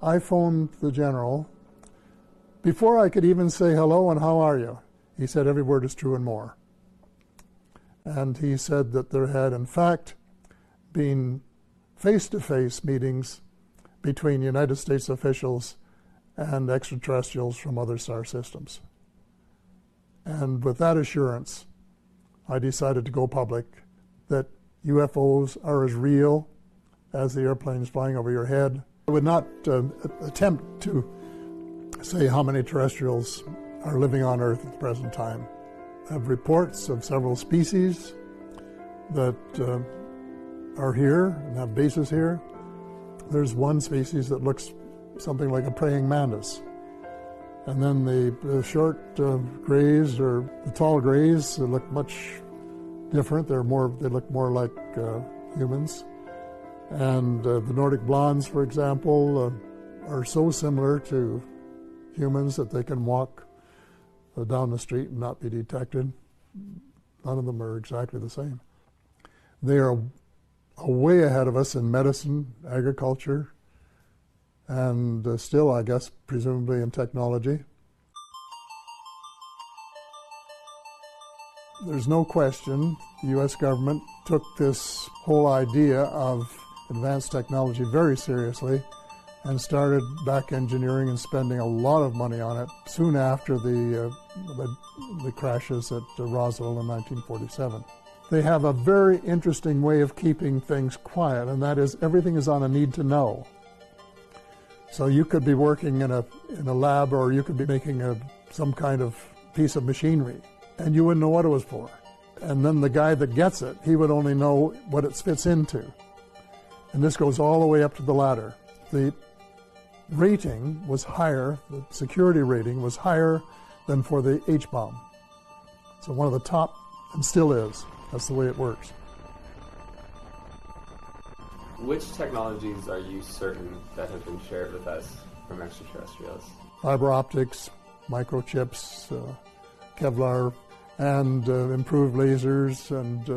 I phoned the general. Before I could even say hello and how are you, he said every word is true and more. And he said that there had in fact been face-to-face meetings between United States officials and extraterrestrials from other star systems. And with that assurance, I decided to go public that UFOs are as real as the airplanes flying over your head. I would not attempt to say how many terrestrials are living on Earth at the present time. I have reports of several species that are here and have bases here. There's one species that looks something like a praying mantis. And then the short grays or the tall grays look much different. They look more like humans. And the Nordic blondes, for example, are so similar to humans that they can walk down the street and not be detected. None of them are exactly the same. They are way ahead of us in medicine, agriculture, and still, I guess, presumably in technology. There's no question the U.S. government took this whole idea of advanced technology very seriously and started back engineering and spending a lot of money on it soon after the crashes at Roswell in 1947. They have a very interesting way of keeping things quiet, and that is everything is on a need to know. So you could be working in a lab, or you could be making some kind of piece of machinery, and you wouldn't know what it was for. And then the guy that gets it, he would only know what it fits into. And this goes all the way up to the ladder. The rating was higher, the security rating was higher than for the H-bomb. So one of the top, and still is. That's the way it works. Which technologies are you certain that have been shared with us from extraterrestrials? Fiber optics, microchips, Kevlar, and improved lasers, and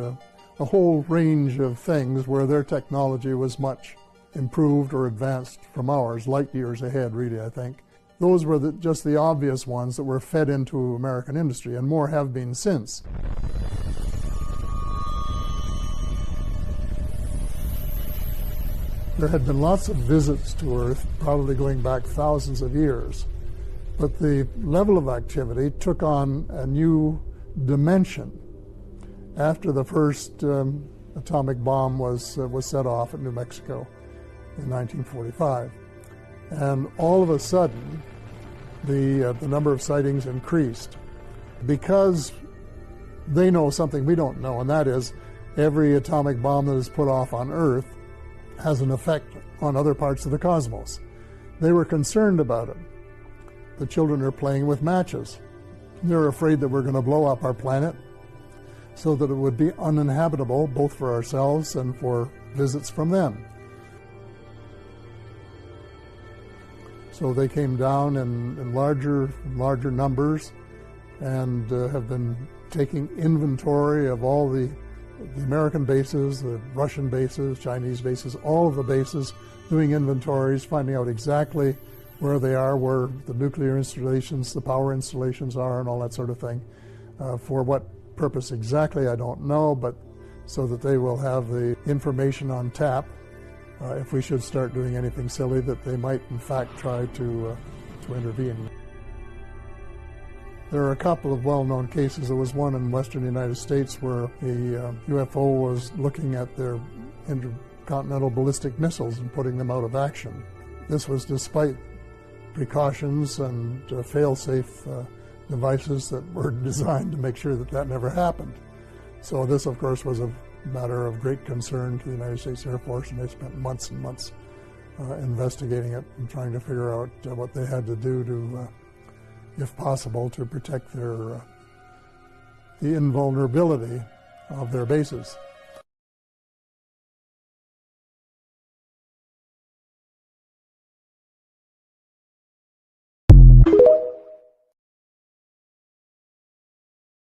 a whole range of things where their technology was much improved or advanced from ours, light years ahead, really, I think. Those were just the obvious ones that were fed into American industry, and more have been since. There had been lots of visits to Earth, probably going back thousands of years, but the level of activity took on a new dimension after the first atomic bomb was set off at New Mexico in 1945. And all of a sudden, the number of sightings increased because they know something we don't know, and that is every atomic bomb that is put off on Earth has an effect on other parts of the cosmos. They were concerned about it. The children are playing with matches. They're afraid that we're going to blow up our planet so that it would be uninhabitable both for ourselves and for visits from them. So they came down in larger numbers and have been taking inventory of all the American bases, the Russian bases, Chinese bases, all of the bases, doing inventories, finding out exactly where they are, where the nuclear installations, the power installations are, and all that sort of thing. For what purpose exactly, I don't know, but so that they will have the information on tap if we should start doing anything silly, that they might in fact try to intervene. There are a couple of well-known cases. There was one in western United States where a UFO was looking at their intercontinental ballistic missiles and putting them out of action. This was despite precautions and fail-safe devices that were designed to make sure that that never happened. So this, of course, was a matter of great concern to the United States Air Force, and they spent months and months investigating it and trying to figure out what they had to do to if possible, to protect the invulnerability of their bases.